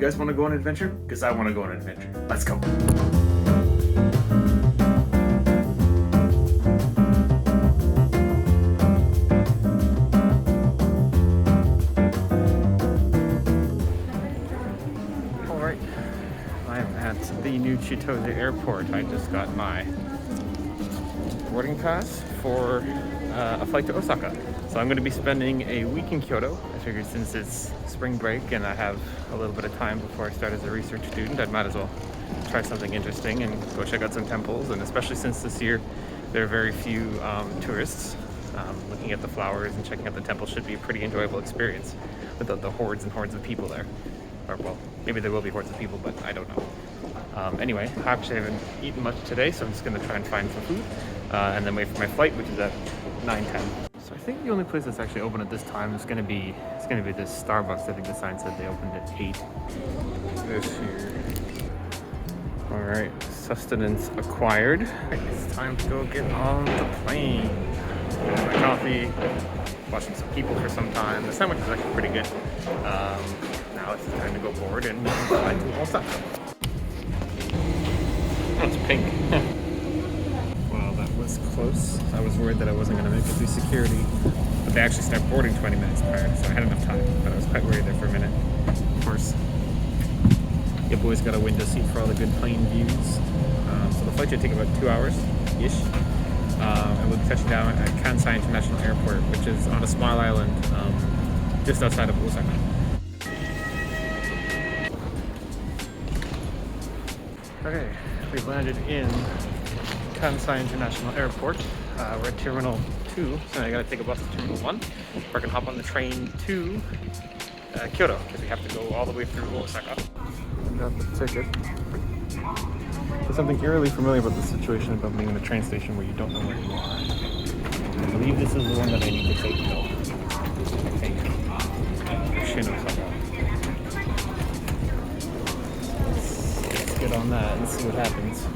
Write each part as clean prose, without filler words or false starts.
guys want to go on an adventure? Because I want to go on an adventure. Let's go. Alright, I'm at the new Kyoto airport. I just got my boarding pass for a flight to Osaka. So I'm going to be spending a week in Kyoto. I figured since it's spring break and I have a little bit of time before I start as a research student, I might as well try something interesting and go check out some temples. And especially since this year there are very few tourists, looking at the flowers and checking out the temple should be a pretty enjoyable experience without the hordes and hordes of people there. Or well, maybe there will be hordes of people, but I don't know. Anyway, I actually haven't eaten much today, so I'm just going to try and find some food and then wait for my flight, which is at 9:10. So I think the only place that's actually open at this time is going to be this Starbucks. I think the sign said they opened at 8. This here. All right, sustenance acquired. It's time to go get on the plane. Get my coffee. Watching some people for some time. The sandwich is actually pretty good. Now it's time to go board and fly to Osaka. Oh, it's pink. Well, that was close. I was worried that I wasn't going to make it through security, but they actually start boarding 20 minutes prior, so I had enough time. But I was quite worried there for a minute. Of course, you've always got a window seat for all the good plane views. So the flight should take about 2 hours-ish. And we'll be touching down at Kansai International Airport, which is on a small island just outside of Osaka. Okay, we've landed in Kansai International Airport. We're at Terminal 2, so I gotta take a bus to Terminal 1. Or I can hop on the train to Kyoto, because we have to go all the way through Osaka. Got the ticket. There's something eerily familiar about the situation about being in a train station where you don't know where you are. I believe this is the one that I need to take though. I think. Osaka. Let's get on that and see what happens.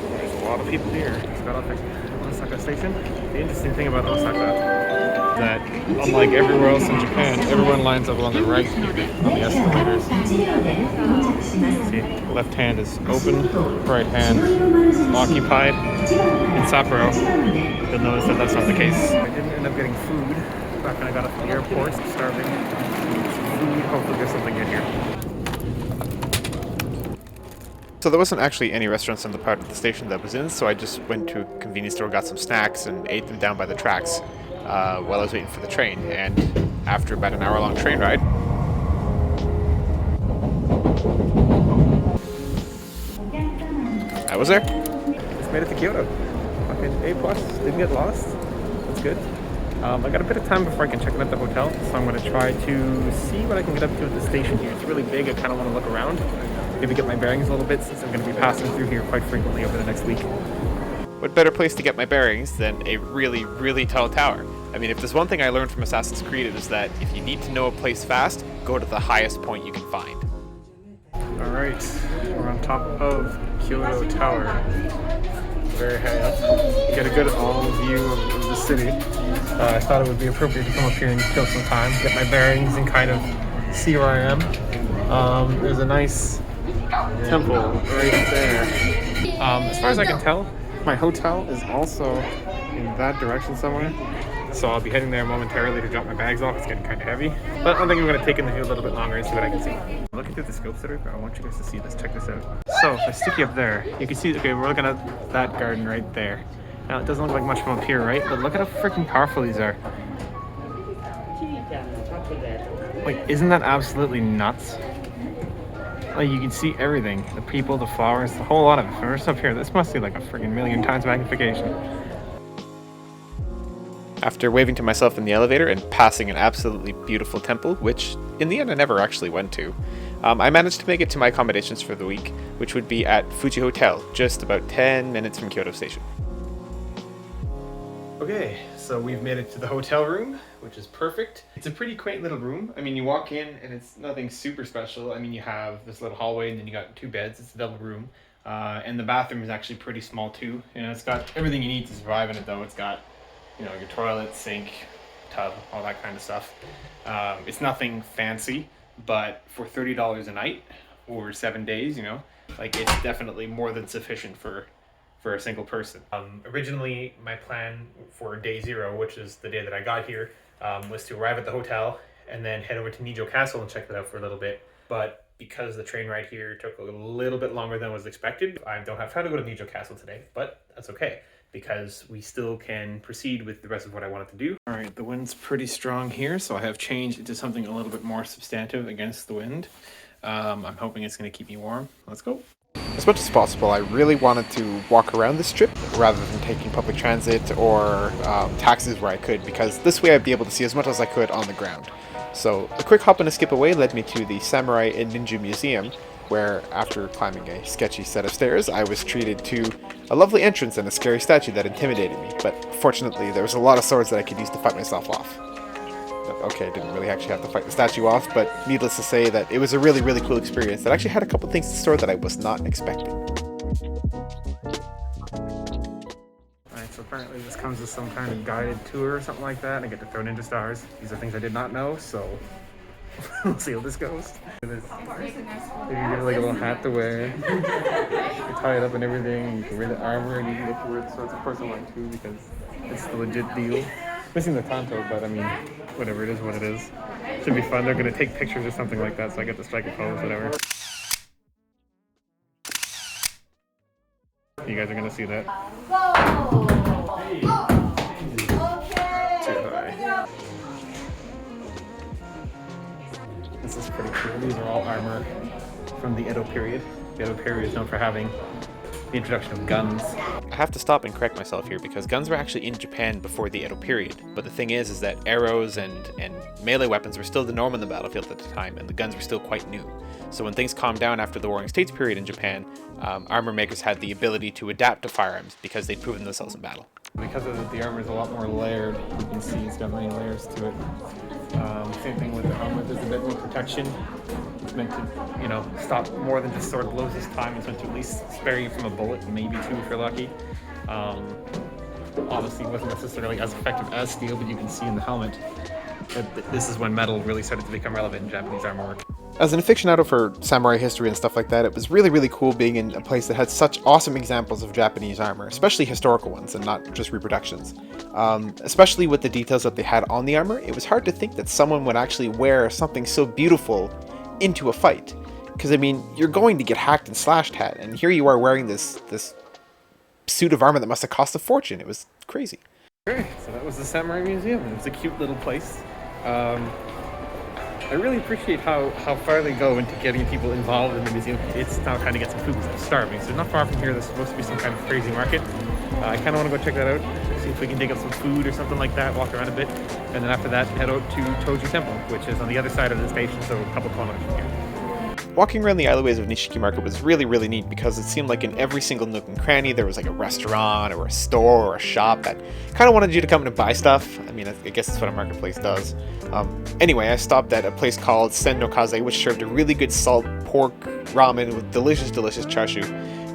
There's a lot of people here. Just got off at Osaka Station. The interesting thing about Osaka is that, unlike everywhere else in Japan, everyone lines up on the right on the escalators. See, left hand is open, right hand occupied. In Sakura, you'll notice that that's not the case. I didn't end up getting food back when I got off the airport. Starving. Food. Hopefully there's something good here. So there wasn't actually any restaurants in the part of the station that I was in, so I just went to a convenience store, got some snacks, and ate them down by the tracks while I was waiting for the train. And after about an hour-long train ride, I was there. Just made it to Kyoto. Fucking A+. Didn't get lost. That's good. I got a bit of time before I can check in at the hotel, so I'm going to try to see what I can get up to at the station here. It's really big. I kind of want to look around. Maybe get my bearings a little bit since I'm going to be passing through here quite frequently over the next week. What better place to get my bearings than a really, really tall tower? I mean, if there's one thing I learned from Assassin's Creed, it is that if you need to know a place fast, go to the highest point you can find. Alright, we're on top of Kyoto Tower. Very high up. Get a good all view of the city. I thought it would be appropriate to come up here and kill some time, get my bearings and kind of see where I am. There's a nice temple right there. As far as I can tell, my hotel is also in that direction somewhere. So I'll be heading there momentarily to drop my bags off. It's getting kind of heavy. But I think I'm going to take in the view a little bit longer and see what I can see. I'm looking through the scopes that are here. I want you guys to see this. Check this out. So if I stick you up there, you can see, okay, we're looking at that garden right there. Now it doesn't look like much from up here, right? But look at how freaking powerful these are. Like, isn't that absolutely nuts? Like, you can see everything. The people, the flowers, the whole lot of it. From up here, this must be like a freaking million times magnification. After waving to myself in the elevator and passing an absolutely beautiful temple, which in the end I never actually went to, I managed to make it to my accommodations for the week, which would be at Fuji Hotel, just about 10 minutes from Kyoto Station. Okay, so we've made it to the hotel room, which is perfect. It's a pretty quaint little room. I mean, you walk in and it's nothing super special. I mean, you have this little hallway and then you got 2 beds. It's a double room. And the bathroom is actually pretty small too. You know, it's got everything you need to survive in it though. It's got, you know, your toilet, sink, tub, all that kind of stuff. It's nothing fancy, but for $30 a night or 7 days, you know, like it's definitely more than sufficient for a single person. Originally, my plan for day 0, which is the day that I got here, was to arrive at the hotel and then head over to Nijo Castle and check that out for a little bit. But because the train ride here took a little bit longer than was expected, I don't have time to go to Nijo Castle today, but that's okay because we still can proceed with the rest of what I wanted to do. All right, the wind's pretty strong here, so I have changed into something a little bit more substantive against the wind. I'm hoping it's going to keep me warm. Let's go. As much as possible, I really wanted to walk around this trip rather than taking public transit or taxis where I could, because this way I'd be able to see as much as I could on the ground. So a quick hop and a skip away led me to the Samurai and Ninja Museum, where after climbing a sketchy set of stairs, I was treated to a lovely entrance and a scary statue that intimidated me, but fortunately there was a lot of swords that I could use to fight myself off. Okay, I didn't really actually have to fight the statue off, but needless to say that it was a really, really cool experience that actually had a couple things in store that I was not expecting. Alright, so apparently this comes with some kind of guided tour or something like that. I get to throw ninja stars. These are things I did not know, so we'll see how this goes. You get like a little hat to wear. You tie it up and everything. You can wear the armor and you can get to wear the swords. Of course I want to because it's the legit deal. Missing the tanto, but I mean, whatever, it is what it is. Should be fun. They're gonna take pictures or something like that, so I get to strike a pose, whatever. You guys are gonna see that. Too high. This is pretty cool. These are all armor from the Edo period. The Edo period is known for having the introduction of guns. I have to stop and correct myself here because guns were actually in Japan before the Edo period, but the thing is that arrows and melee weapons were still the norm on the battlefield at the time, and the guns were still quite new. So when things calmed down after the Warring States period in Japan, armor makers had the ability to adapt to firearms because they'd proven themselves in battle. Because of the armor is a lot more layered, you can see it's got many layers to it. Same thing with the helmet, there's a bit more protection. It's meant to, you know, stop more than just sword blows this time. It's meant to at least spare you from a bullet, maybe 2 if you're lucky. Obviously it wasn't necessarily as effective as steel, but you can see in the helmet that this is when metal really started to become relevant in Japanese armor. As an aficionado for samurai history and stuff like that, it was really, really cool being in a place that had such awesome examples of Japanese armor, especially historical ones and not just reproductions. Especially with the details that they had on the armor, it was hard to think that someone would actually wear something so beautiful into a fight. Because, I mean, you're going to get hacked and slashed at, and here you are wearing this suit of armor that must have cost a fortune. It was crazy. Okay, so that was the Samurai Museum. It was a cute little place. I really appreciate how far they go into getting people involved in the museum. It's now trying to get some food because I'm starving. So not far from here, there's supposed to be some kind of crazy market. I kind of want to go check that out, see if we can dig up some food or something like that, walk around a bit, and then after that, head out to Toji Temple, which is on the other side of the station, so a couple kilometers from here. Walking around the alleyways of Nishiki Market was really, really neat because it seemed like in every single nook and cranny there was like a restaurant or a store or a shop that kind of wanted you to come in and buy stuff. I mean, I guess that's what a marketplace does. Anyway, I stopped at a place called Sen no Kaze, which served a really good salt pork ramen with delicious, delicious chashu.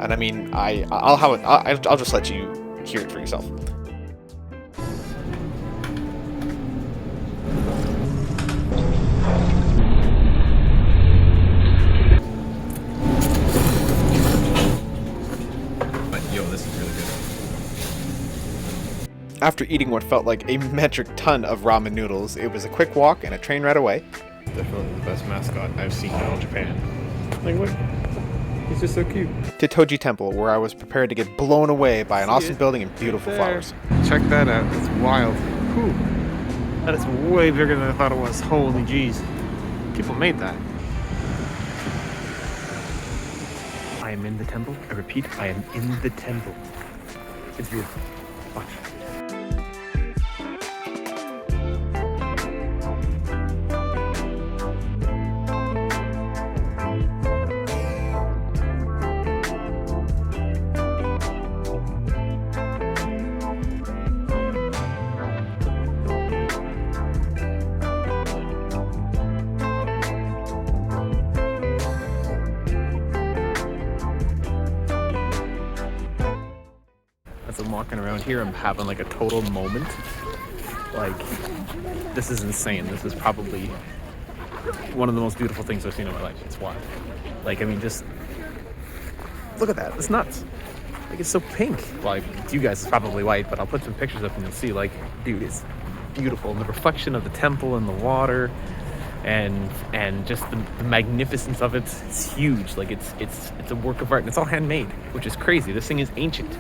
And I mean, I'll just let you hear it for yourself. After eating what felt like a metric ton of ramen noodles, it was a quick walk and a train ride away. Definitely the best mascot I've seen in all Japan. Like, what? He's just so cute. To Toji Temple, where I was prepared to get blown away by an awesome building and beautiful flowers. Check that out. It's wild. Whew. That is way bigger than I thought it was. Holy jeez. People made that. I am in the temple. I repeat, I am in the temple. It's beautiful. Watch. walking around here, I'm having like a total moment. Like, this is insane. This is probably one of the most beautiful things I've seen in my life. It's wild. Like, I mean, just look at that. It's nuts. Like, it's so pink. Well, to you guys, it's probably white, but I'll put some pictures up and you'll see, like, dude, it's beautiful. And the reflection of the temple and the water and just the magnificence of it, it's huge. Like, it's a work of art, and it's all handmade, which is crazy. This thing is ancient,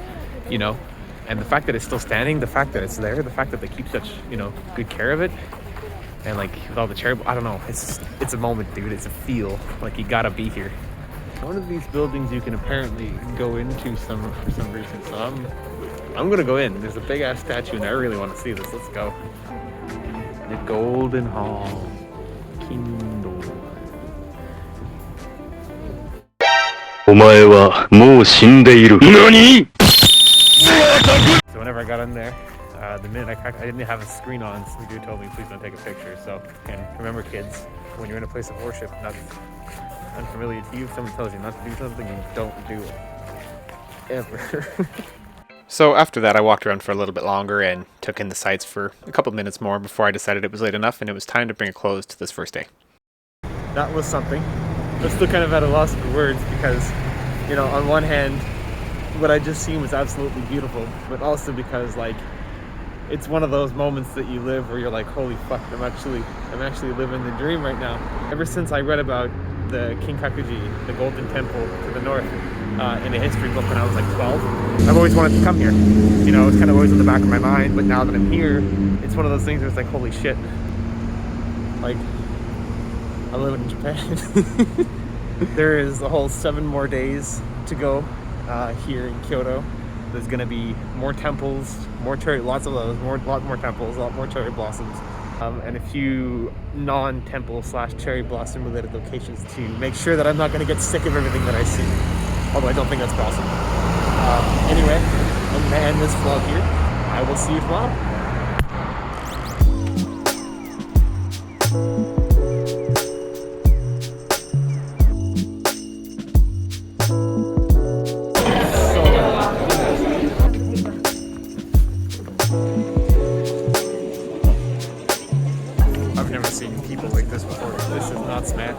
you know? And the fact that it's still standing, the fact that it's there, the fact that they keep such, you know, good care of it, and like with all the cherry, I don't know, it's a moment, dude. It's a feel. Like, you gotta be here. One of these buildings you can apparently go into for some reason. So I'm gonna go in. There's a big ass statue, and I really want to see this. Let's go. The Golden Hall, Kindle. お前はもう死んでいる。何? So whenever I got in there, the minute I didn't have a screen on, so the dude told me, please don't take a picture. So, and remember, kids, when you're in a place of worship, not unfamiliar to you, if someone tells you not to do something, you don't do it. Ever. So after that, I walked around for a little bit longer and took in the sights for a couple minutes more before I decided it was late enough and it was time to bring a close to this first day. That was something. I'm still kind of at a loss for words because, you know, on one hand, what I just seen was absolutely beautiful, but also because, like, it's one of those moments that you live where you're like, holy fuck, I'm actually living the dream right now. Ever since I read about the Kinkakuji, the Golden Temple to the north, in a history book when I was like 12, I've always wanted to come here. You know, it's kind of always in the back of my mind, but now that I'm here, it's one of those things where it's like, holy shit. Like, I live in Japan. There is a whole 7 more days to go here in Kyoto. There's gonna be more temples, lots of those, lot more temples, a lot more cherry blossoms, and a few non-temple / cherry blossom related locations to make sure that I'm not gonna get sick of everything that I see. Although I don't think that's possible. Anyway, I'm gonna end this vlog here. I will see you tomorrow. I've never seen people like this before. This is nuts, man.